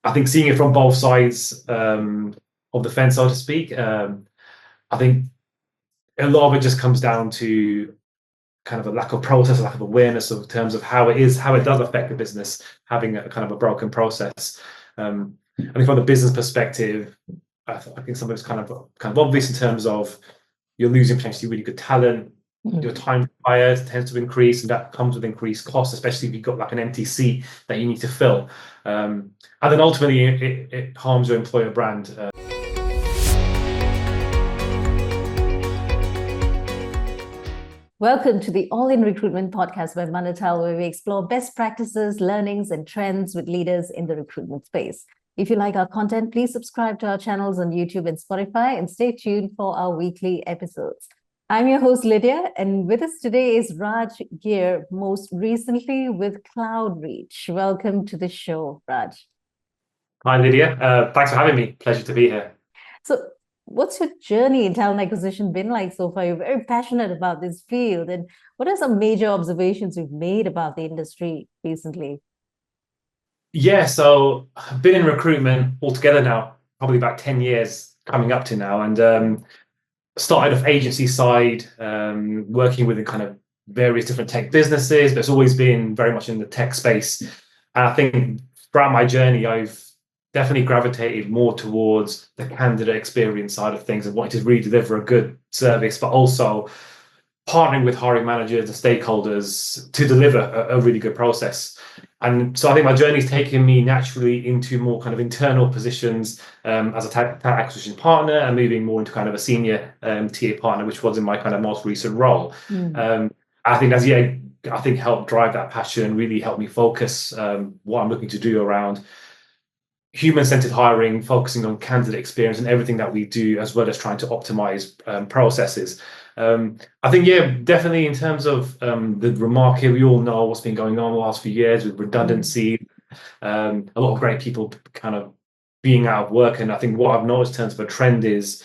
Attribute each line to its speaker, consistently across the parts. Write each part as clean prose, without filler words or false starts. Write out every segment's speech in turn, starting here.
Speaker 1: I think seeing it from both sides of the fence, so to speak, I think a lot of it just comes down to kind of a lack of process, a lack of awareness of terms of how it does affect the business, having a kind of a broken process. I think from the business perspective, I think some of it's kind of obvious in terms of you're losing potentially really good talent. Your time to hire tends to increase, and that comes with increased costs, especially if you've got like an empty seat that you need to fill. And then ultimately, it harms your employer brand.
Speaker 2: Welcome to the All-in Recruitment podcast by Manatal, where we explore best practices, learnings, and trends with leaders in the recruitment space. If you like our content, please subscribe to our channels on YouTube and Spotify, and stay tuned for our weekly episodes. I'm your host, Lydia, and with us today is Raj Ghir, most recently with Cloudreach. Welcome to the show, Raj.
Speaker 1: Hi, Lydia. Thanks for having me. Pleasure to be here.
Speaker 2: So, what's your journey in talent acquisition been like so far? You're very passionate about this field. And what are some major observations you've made about the industry recently?
Speaker 1: Yeah, so I've been in recruitment altogether now, probably about 10 years coming up to now. And started off agency side, working with kind of various different tech businesses, but it's always been very much in the tech space. And I think throughout my journey, I've definitely gravitated more towards the candidate experience side of things and wanting to really deliver a good service, but also partnering with hiring managers and stakeholders to deliver a really good process. And so I think my journey's taken me naturally into more kind of internal positions as a talent acquisition partner, and moving more into kind of a senior TA partner, which was in my kind of most recent role. I think I think helped drive that passion, really helped me focus what I'm looking to do around human-centered hiring, focusing on candidate experience and everything that we do, as well as trying to optimize processes. I think, yeah, definitely in terms of the remark here, we all know what's been going on the last few years with redundancy, a lot of great people kind of being out of work. And I think what I've noticed in terms of a trend is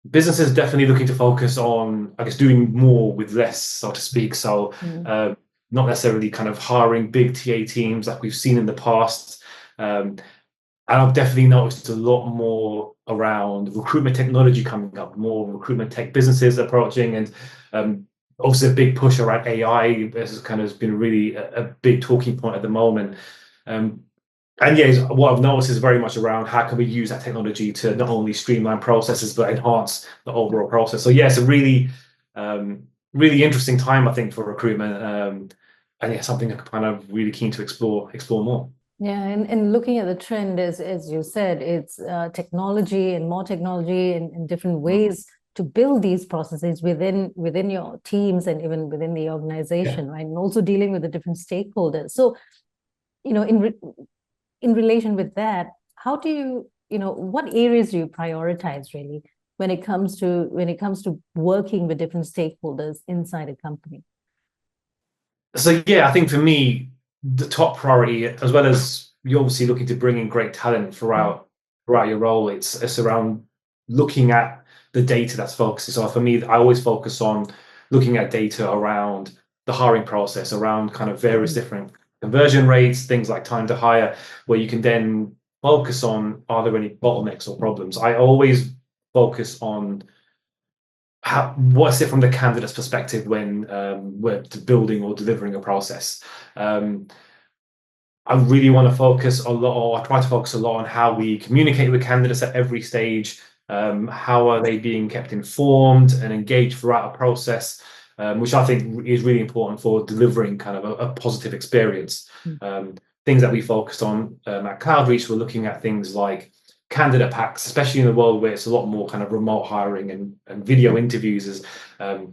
Speaker 1: businesses definitely looking to focus on, I guess, doing more with less, so to speak. So not necessarily kind of hiring big TA teams like we've seen in the past. And I've definitely noticed a lot more around recruitment technology coming up, more recruitment tech businesses approaching, and obviously a big push around AI has kind of been really a big talking point at the moment. And yeah, what I've noticed is very much around how can we use that technology to not only streamline processes, but enhance the overall process. So yeah, it's a really, really interesting time, I think, for recruitment. And yeah, something I'm kind of really keen to explore more.
Speaker 2: Yeah, and looking at the trend, as you said, it's technology and more technology in different ways to build these processes within your teams and even within the organization, right? And also dealing with the different stakeholders. So, in relation with that, how do what areas do you prioritize really when it comes to working with different stakeholders inside a company?
Speaker 1: So yeah, I think for me, the top priority, as well as you're obviously looking to bring in great talent throughout your role, it's around looking at the data that's focused. So for me, I always focus on looking at data around the hiring process, around kind of various different conversion rates, things like time to hire, where you can then focus on, are there any bottlenecks or problems? I always focus on what's it from the candidate's perspective when we're building or delivering a process. I really want to focus a lot, or I try to focus a lot on how we communicate with candidates at every stage. How are they being kept informed and engaged throughout a process, which I think is really important for delivering kind of a positive experience. Things that we focused on at Cloudreach, we're looking at things like candidate packs, especially in the world where it's a lot more kind of remote hiring and video interviews, as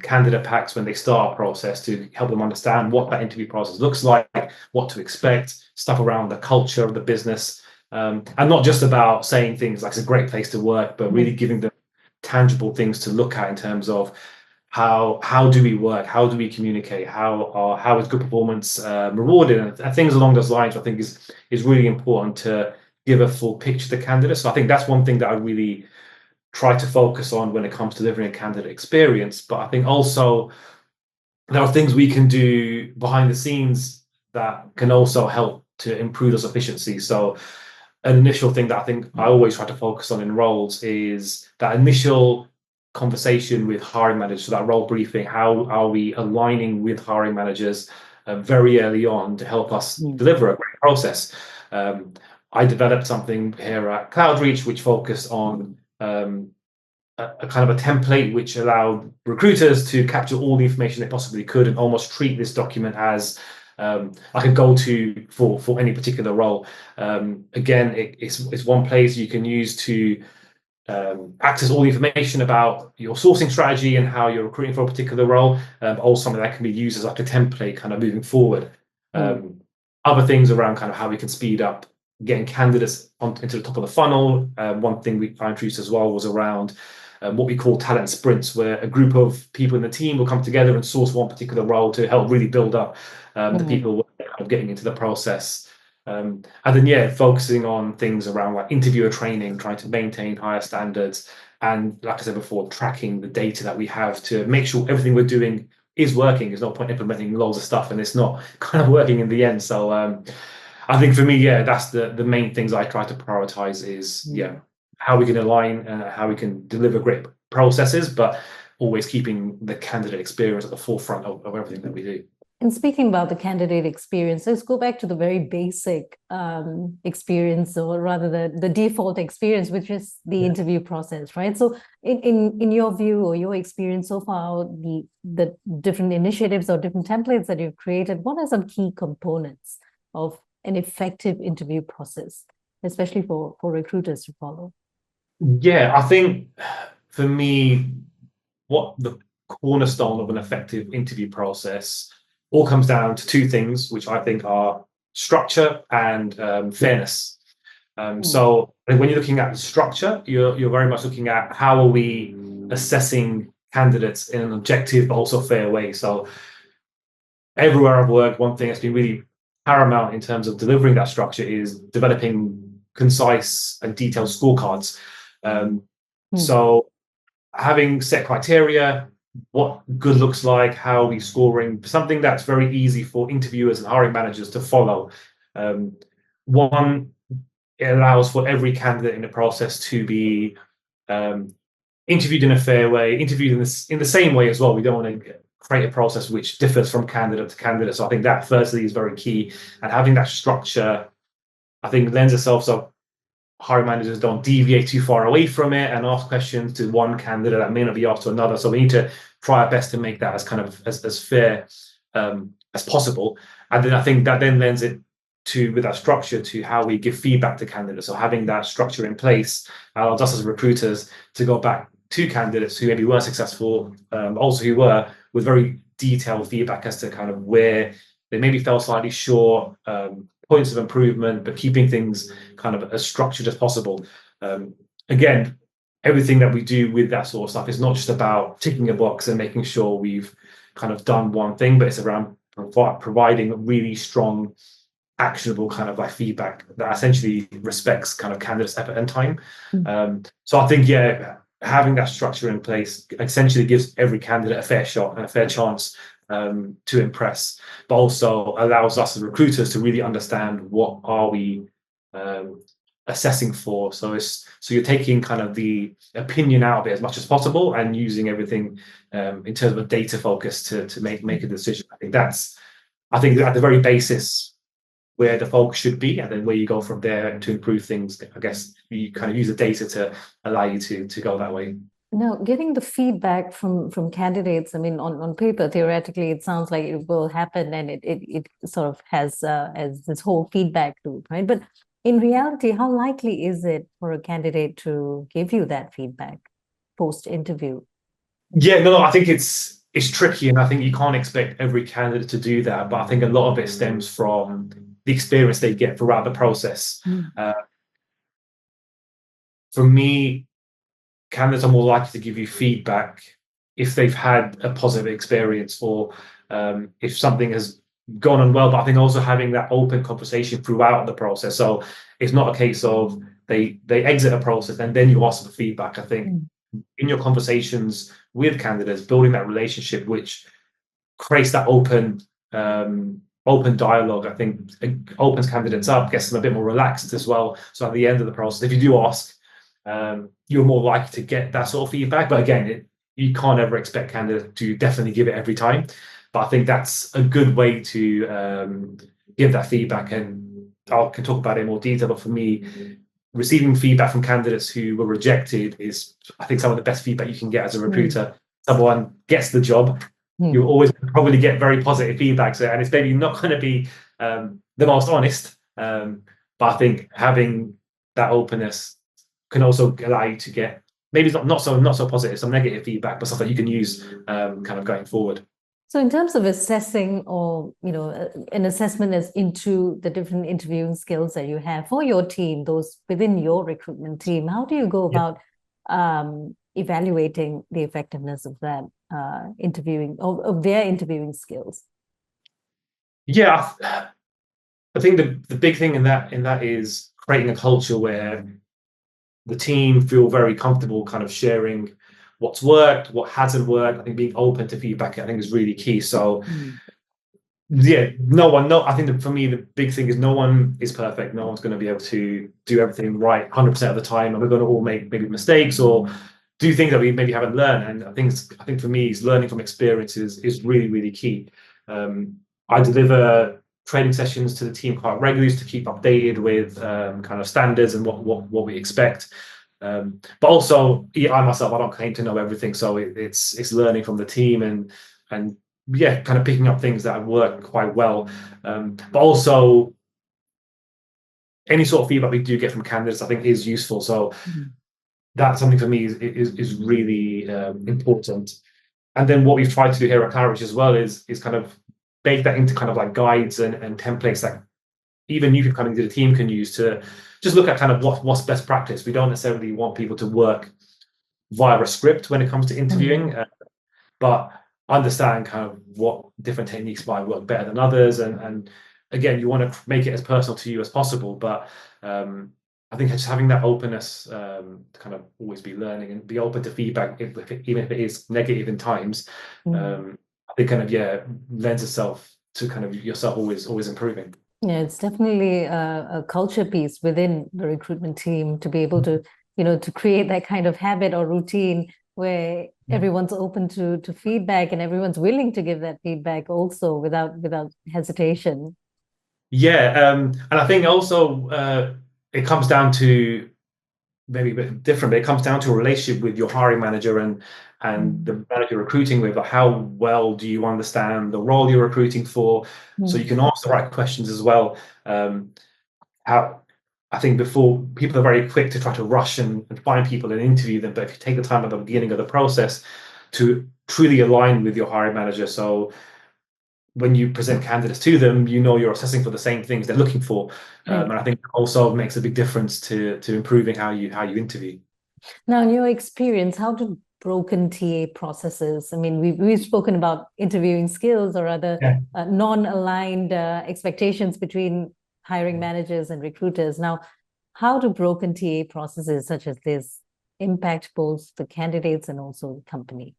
Speaker 1: candidate packs when they start a process to help them understand what that interview process looks like, what to expect, stuff around the culture of the business, and not just about saying things like it's a great place to work, but really giving them tangible things to look at in terms of how do we work, how do we communicate, how is good performance rewarded, and things along those lines. I think is really important to give a full picture to candidates. So I think that's one thing that I really try to focus on when it comes to delivering a candidate experience. But I think also there are things we can do behind the scenes that can also help to improve those efficiencies. So an initial thing that I think I always try to focus on in roles is that initial conversation with hiring managers. So that role briefing, how are we aligning with hiring managers very early on to help us deliver a great process? I developed something here at Cloudreach which focused on a kind of a template which allowed recruiters to capture all the information they possibly could and almost treat this document as like a go-to for any particular role. Again, it's one place you can use to access all the information about your sourcing strategy and how you're recruiting for a particular role. Also something that can be used as like a template kind of moving forward. Other things around kind of how we can speed up getting candidates into the top of the funnel. One thing I introduced as well was around what we call talent sprints, where a group of people in the team will come together and source one particular role to help really build up the people kind of getting into the process. And then, focusing on things around like interviewer training, trying to maintain higher standards. And like I said before, tracking the data that we have to make sure everything we're doing is working. There's no point implementing loads of stuff and it's not kind of working in the end. So I think for me, that's the main things I try to prioritize is, how we can align and how we can deliver great processes, but always keeping the candidate experience at the forefront of everything that we do.
Speaker 2: And speaking about the candidate experience, let's go back to the very basic experience, or rather the default experience, which is the interview process, right? So in your view or your experience so far, the different initiatives or different templates that you've created, what are some key components of an effective interview process, especially for recruiters to follow?
Speaker 1: Yeah, I think for me, what the cornerstone of an effective interview process all comes down to two things, which I think are structure and fairness. So when you're looking at the structure, you're very much looking at how are we assessing candidates in an objective but also fair way. So everywhere I've worked, one thing that's been really paramount in terms of delivering that structure is developing concise and detailed scorecards. So having set criteria, what good looks like, how are we scoring, something that's very easy for interviewers and hiring managers to follow. One, it allows for every candidate in the process to be interviewed in a fair way, interviewed in the same way as well. We don't want to create a process which differs from candidate to candidate. So I think that firstly is very key. And having that structure, I think, lends itself so hiring managers don't deviate too far away from it and ask questions to one candidate that may not be asked to another. So we need to try our best to make that as kind of as fair as possible. And then I think that then lends it to, with that structure, to how we give feedback to candidates. So having that structure in place allows us as recruiters to go back to candidates who maybe were successful, also who were, with very detailed feedback as to kind of where they maybe fell slightly short, points of improvement, but keeping things kind of as structured as possible. Again, everything that we do with that sort of stuff is not just about ticking a box and making sure we've kind of done one thing, but it's around providing really strong, actionable kind of like feedback that essentially respects kind of candidates' effort and time. So I think, having that structure in place essentially gives every candidate a fair shot and a fair chance to impress, but also allows us as recruiters to really understand what are we assessing for. So you're taking kind of the opinion out of it as much as possible and using everything in terms of a data focus to make a decision. I think at the very basis where the focus should be, and then where you go from there to improve things. I guess you kind of use the data to allow you to go that way.
Speaker 2: Now, getting the feedback from candidates, I mean, on paper, theoretically, it sounds like it will happen, and it sort of has this whole feedback loop, right? But in reality, how likely is it for a candidate to give you that feedback post-interview?
Speaker 1: Yeah, no, I think it's tricky, and I think you can't expect every candidate to do that. But I think a lot of it stems from the experience they get throughout the process. For me, candidates are more likely to give you feedback if they've had a positive experience, or if something has gone on well. But I think also having that open conversation throughout the process. So it's not a case of they exit a process and then you ask for feedback. I think in your conversations with candidates, building that relationship which creates that open open dialogue, I think it opens candidates up, gets them a bit more relaxed as well. So at the end of the process, if you do ask, you're more likely to get that sort of feedback. But again, you can't ever expect candidates to definitely give it every time. But I think that's a good way to give that feedback. And I can talk about it in more detail. But for me, receiving feedback from candidates who were rejected is, I think, some of the best feedback you can get as a recruiter. Someone gets the job, you'll always probably get very positive feedback. So, and it's maybe not going to be the most honest, but I think having that openness can also allow you to get maybe not so positive, some negative feedback, but stuff that you can use kind of going forward.
Speaker 2: So in terms of assessing, or an assessment is into the different interviewing skills that you have for your team, those within your recruitment team, how do you go about evaluating the effectiveness of that interviewing, of their interviewing skills?
Speaker 1: Yeah, I think the big thing in that is creating a culture where the team feel very comfortable kind of sharing what's worked, what hasn't worked. I think being open to feedback, I think, is really key. So yeah, I think that for me, the big thing is no one is perfect. No one's going to be able to do everything right 100% of the time. And we're going to all make maybe mistakes or do things that we maybe haven't learned. And I think for me, is learning from experiences is really, really key. I deliver training sessions to the team quite regularly to keep updated with kind of standards and what we expect. But also, I myself, I don't claim to know everything, so it's learning from the team and yeah, kind of picking up things that work quite well. But also, any sort of feedback we do get from candidates, I think, is useful. So that's something for me is really important. And then what we've tried to do here at Cloudreach as well is kind of bake that into kind of like guides and templates that even new people coming to the team can use to just look at kind of what's best practice. We don't necessarily want people to work via a script when it comes to interviewing, but understand kind of what different techniques might work better than others. And again, you want to make it as personal to you as possible. But I think just having that openness to kind of always be learning and be open to feedback, even if it is negative in times, I think kind of, lends itself to kind of yourself always improving.
Speaker 2: Yeah, it's definitely a culture piece within the recruitment team to be able to, to create that kind of habit or routine where everyone's open to feedback and everyone's willing to give that feedback also without hesitation.
Speaker 1: Yeah, and I think also it comes down to maybe a bit different, but it comes down to a relationship with your hiring manager and the manager you're recruiting with. Like how well do you understand the role you're recruiting for, so you can ask the right questions as well. How I think before people are very quick to try to rush and find people and interview them, but if you take the time at the beginning of the process to truly align with your hiring manager, so when you present candidates to them, you're assessing for the same things they're looking for, and I think also makes a big difference to improving how you interview.
Speaker 2: Now, in your experience, how do broken TA processes? I mean, we've spoken about interviewing skills or other non-aligned expectations between hiring managers and recruiters. Now, how do broken TA processes such as this impact both the candidates and also the company?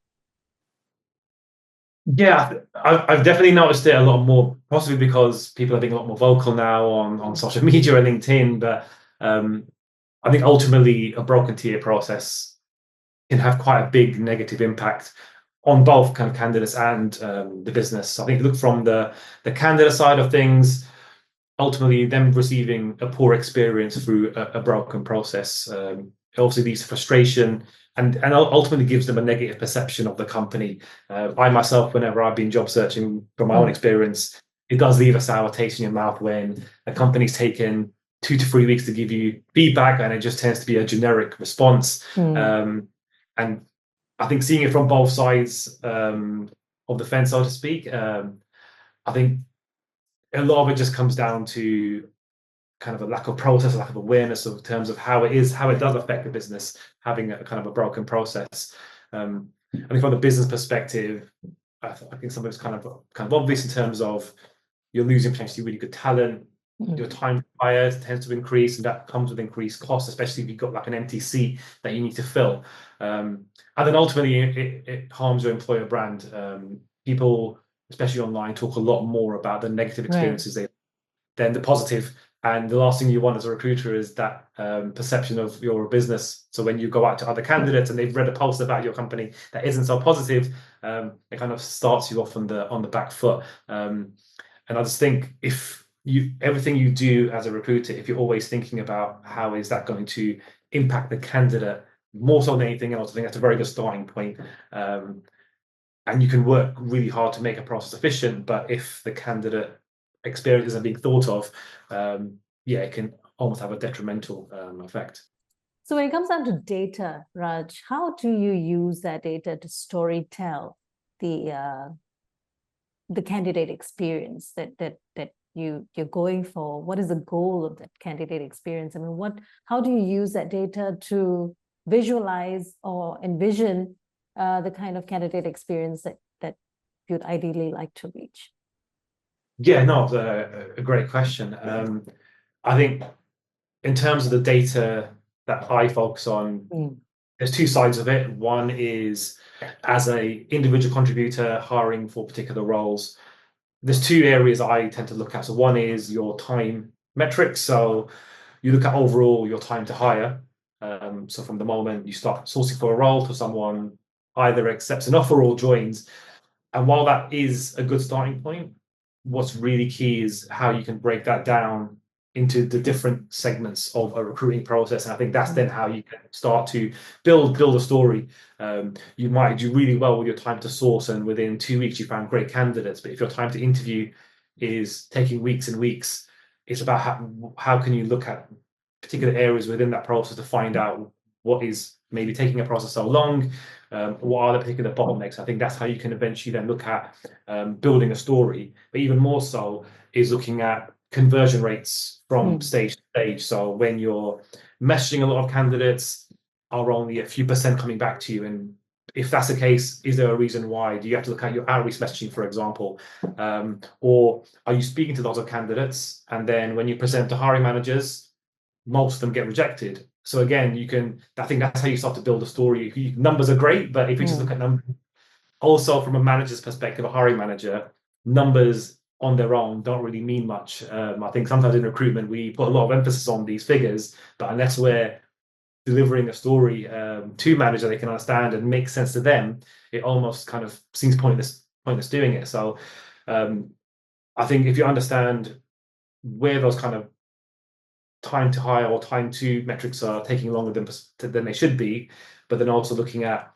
Speaker 1: Yeah, I've definitely noticed it a lot more, possibly because people are being a lot more vocal now on social media and LinkedIn. But I think ultimately a broken TA process can have quite a big negative impact on both kind of candidates and the business. I think look from the candidate side of things, ultimately them receiving a poor experience through a broken process obviously leads to frustration and ultimately gives them a negative perception of the company. I myself, whenever I've been job searching from my own experience, it does leave a sour taste in your mouth when a company's taken 2 to 3 weeks to give you feedback and it just tends to be a generic response. And I think seeing it from both sides of the fence, so to speak, I think a lot of it just comes down to kind of a lack of process, a lack of awareness in terms of how it does affect the business, having a kind of a broken process. I think from the business perspective, I think some of it's kind of obvious in terms of you're losing potentially really good talent. Your time required tends to increase, and that comes with increased costs, especially if you've got like an empty seat that you need to fill. And then ultimately, it harms your employer brand. People especially online, talk a lot more about the negative
Speaker 2: Right.
Speaker 1: experiences than the positive. And the last thing you want as a recruiter is that perception of your business. So when you go out to other candidates and they've read a post about your company that isn't so positive, it kind of starts you off on the back foot. And I just think if everything you do as a recruiter, if you're always thinking about how is that going to impact the candidate more so than anything else, I think that's a very good starting point. And you can work really hard to make a process efficient, but if the candidate experience isn't being thought of, it can almost have a detrimental effect.
Speaker 2: So when it comes down to data, Raj, how do you use that data to story tell the candidate experience that you're going for? What is the goal of that candidate experience? I mean, how do you use that data to visualize or envision the kind of candidate experience that you'd ideally like to reach?
Speaker 1: Yeah, no, a great question. I think in terms of the data that I focus on, there's two sides of it. One is as a individual contributor hiring for particular roles. There's two areas I tend to look at. So one is your time metrics. So you look at overall your time to hire. So from the moment you start sourcing for a role to someone either accepts an offer or joins. And while that is a good starting point, what's really key is how you can break that down into the different segments of a recruiting process. And I think that's then how you can start to build a story. You might do really well with your time to source, and within 2 weeks you found great candidates. But if your time to interview is taking weeks and weeks, it's about how can you look at particular areas within that process to find out what is maybe taking a process so long. What are the particular bottlenecks? I think that's how you can eventually then look at building a story. But even more so is looking at conversion rates from stage to stage. So when you're messaging a lot of candidates, are only a few percent coming back to you? And if that's the case, is there a reason why? Do you have to look at your outreach messaging, for example? Or are you speaking to lots of candidates and then when you present to hiring managers, most of them get rejected? So again, I think that's how you start to build a story. Numbers are great, but if you just look at numbers, also from a manager's perspective, a hiring manager, numbers on their own don't really mean much. I think sometimes in recruitment, we put a lot of emphasis on these figures, but unless we're delivering a story to manager they can understand and make sense to them, it almost kind of seems pointless doing it. So I think if you understand where those kind of time to hire or time to metrics are taking longer than they should be, but then also looking at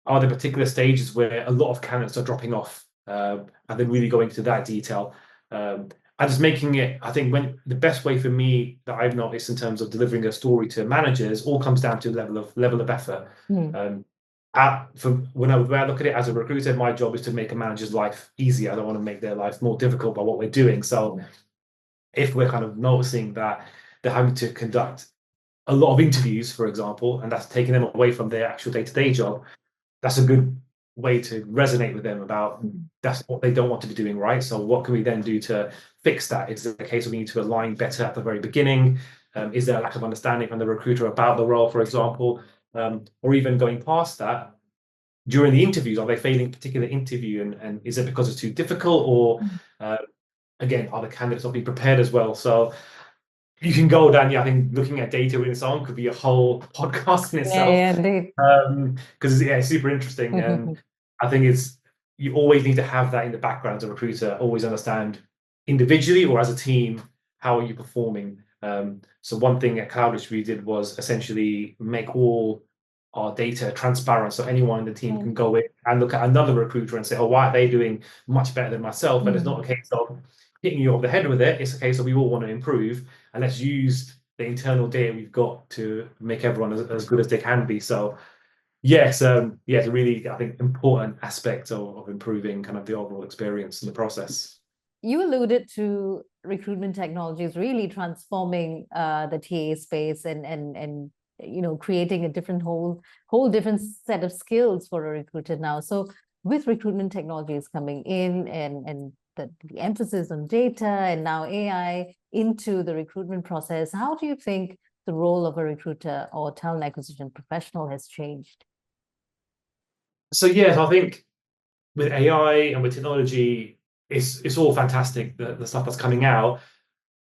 Speaker 1: are there particular stages where a lot of candidates are dropping off, and then really going into that detail. And just making it, I think when the best way for me that I've noticed in terms of delivering a story to managers all comes down to level of effort. When I look at it as a recruiter, my job is to make a manager's life easier. I don't want to make their life more difficult by what we're doing. So if we're kind of noticing that they're having to conduct a lot of interviews, for example, and that's taking them away from their actual day-to-day job, that's a good way to resonate with them about that's what they don't want to be doing, right? So what can we then do to fix that? Is it a case of we need to align better at the very beginning? Is there a lack of understanding from the recruiter about the role, for example? Or even going past that, during the interviews, are they failing a particular interview? And is it because it's too difficult? Or again, are the candidates not being prepared as well? So you can go down, I think looking at data in its own could be a whole podcast in itself.
Speaker 2: Yeah, indeed.
Speaker 1: Because it's super interesting. And I think you always need to have that in the background as a recruiter, always understand individually or as a team, how are you performing? So one thing at Cloudreach we did was essentially make all our data transparent. So anyone in the team can go in and look at another recruiter and say, oh, why are they doing much better than myself? But it's not a case of hitting you over the head with it. It's a case of we all want to improve, and let's use the internal data we've got to make everyone as good as they can be. So yes, it's a really, I think, important aspect of improving kind of the overall experience in the process.
Speaker 2: You alluded to recruitment technologies really transforming the TA space and creating a different whole different set of skills for a recruiter now. So with recruitment technologies coming in and the emphasis on data and now AI into the recruitment process, how do you think the role of a recruiter or talent acquisition professional has changed?
Speaker 1: So yes, I think with AI and with technology, it's all fantastic, the stuff that's coming out.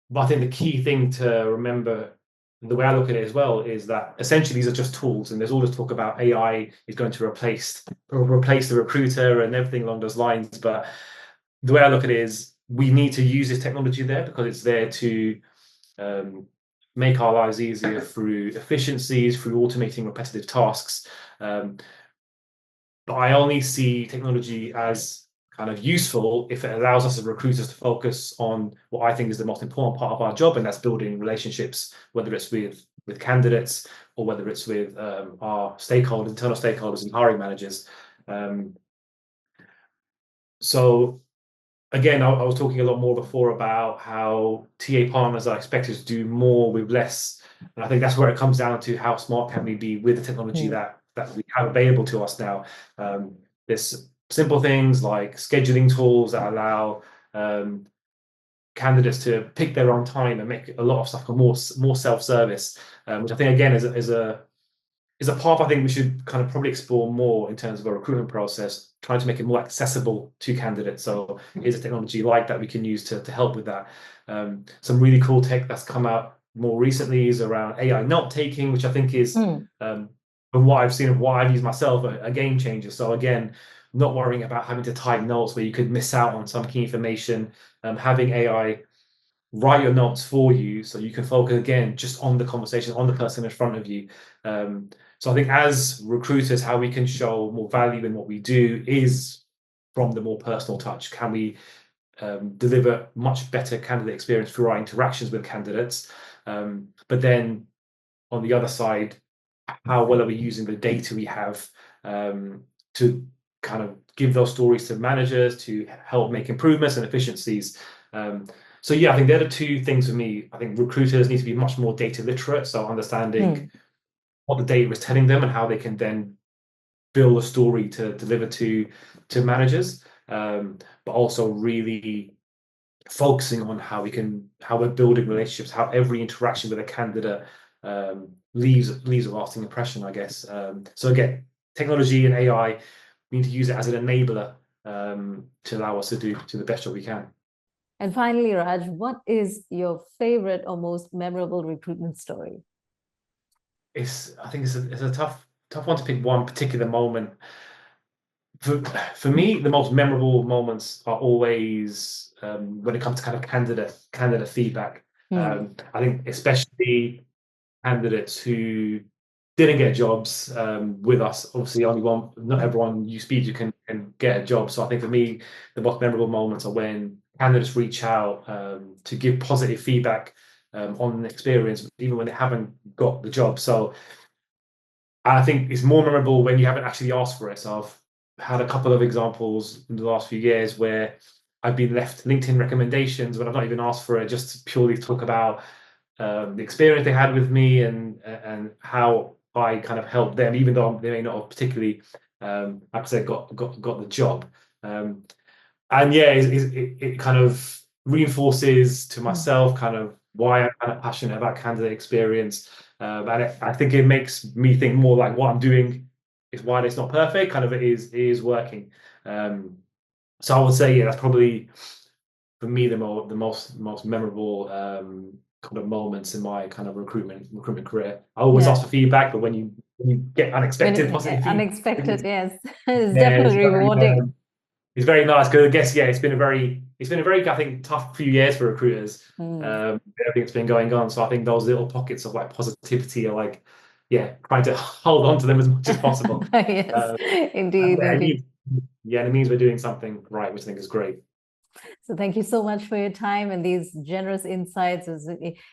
Speaker 1: But I think the key thing to remember, the way I look at it as well, is that essentially these are just tools, and there's all this talk about AI is going to replace the recruiter and everything along those lines. But the way I look at it is we need to use this technology there because it's there to um, make our lives easier through efficiencies, through automating repetitive tasks. But I only see technology as kind of useful if it allows us as recruiters to focus on what I think is the most important part of our job, and that's building relationships, whether it's with candidates or whether it's with our stakeholders, internal stakeholders, and hiring managers. Um, so again, I was talking a lot more before about how TA partners are expected to do more with less, and I think that's where it comes down to how smart can we be with the technology that we have available to us now. There's simple things like scheduling tools that allow candidates to pick their own time and make a lot of stuff more self-service, which I think again is a path I think we should kind of probably explore more in terms of a recruitment process, trying to make it more accessible to candidates. So here's a technology like that we can use to help with that. Some really cool tech that's come out more recently is around AI note taking, which I think is, from what I've seen of what I've used myself, a game changer. So again, not worrying about having to type notes where you could miss out on some key information, having AI write your notes for you so you can focus again just on the conversation, on the person in front of you. So I think as recruiters, how we can show more value in what we do is from the more personal touch. Can we deliver much better candidate experience through our interactions with candidates? But then on the other side, how well are we using the data we have to kind of give those stories to managers to help make improvements and efficiencies? So yeah, I think they're the two things for me. I think recruiters need to be much more data literate, so understanding what the data is telling them and how they can then build a story to deliver to managers, but also really focusing on how we're building relationships, how every interaction with a candidate leaves a lasting impression, I guess. So again, technology and AI, we need to use it as an enabler to allow us to do the best job we can.
Speaker 2: And finally, Raj, what is your favorite or most memorable recruitment story?
Speaker 1: I think it's a tough one to pick one particular moment. For me, the most memorable moments are always when it comes to kind of candidate feedback. I think especially candidates who didn't get jobs with us. Obviously, not everyone you speak to can get a job. So I think for me, the most memorable moments are when candidates reach out to give positive feedback on an experience, even when they haven't got the job. So I think it's more memorable when you haven't actually asked for it. So I've had a couple of examples in the last few years where I've been left LinkedIn recommendations when I've not even asked for it, just to purely talk about the experience they had with me and how I kind of helped them, even though they may not have particularly, like I said, got the job. And yeah, it kind of reinforces to myself kind of why I'm kind of passionate about candidate experience. And I think it makes me think more like what I'm doing is, while it's not perfect, kind of it is working. So I would say, yeah, that's probably for me the most memorable kind of moments in my kind of recruitment career. I always ask for feedback, but when you get unexpected positive feedback,
Speaker 2: unexpected, yes, it's
Speaker 1: yeah,
Speaker 2: definitely rewarding.
Speaker 1: It's very nice because I guess it's been a very I think tough few years for recruiters. Everything's been going on, so I think those little pockets of like positivity are like, trying to hold on to them as much as possible.
Speaker 2: Yes, indeed.
Speaker 1: It means we're doing something right, which I think is great.
Speaker 2: So thank you so much for your time and these generous insights,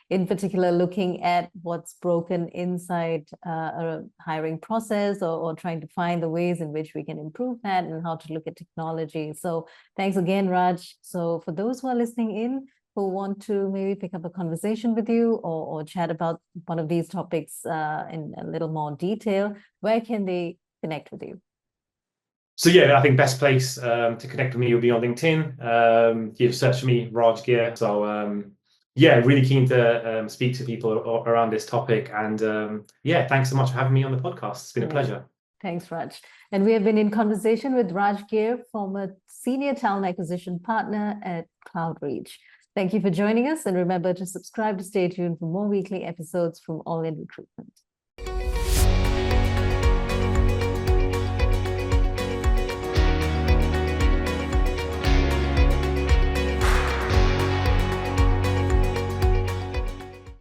Speaker 2: in particular looking at what's broken inside a hiring process, or trying to find the ways in which we can improve that and how to look at technology. So thanks again, Raj. So for those who are listening in, who want to maybe pick up a conversation with you or chat about one of these topics in a little more detail, where can they connect with you?
Speaker 1: So yeah, I think best place to connect with me will be on LinkedIn. You search for me, Raj Ghir. So really keen to speak to people around this topic. And thanks so much for having me on the podcast. It's been a pleasure.
Speaker 2: Thanks, Raj. And we have been in conversation with Raj Ghir, former Senior Talent Acquisition Partner at Cloudreach. Thank you for joining us, and remember to subscribe to stay tuned for more weekly episodes from All in Recruitment.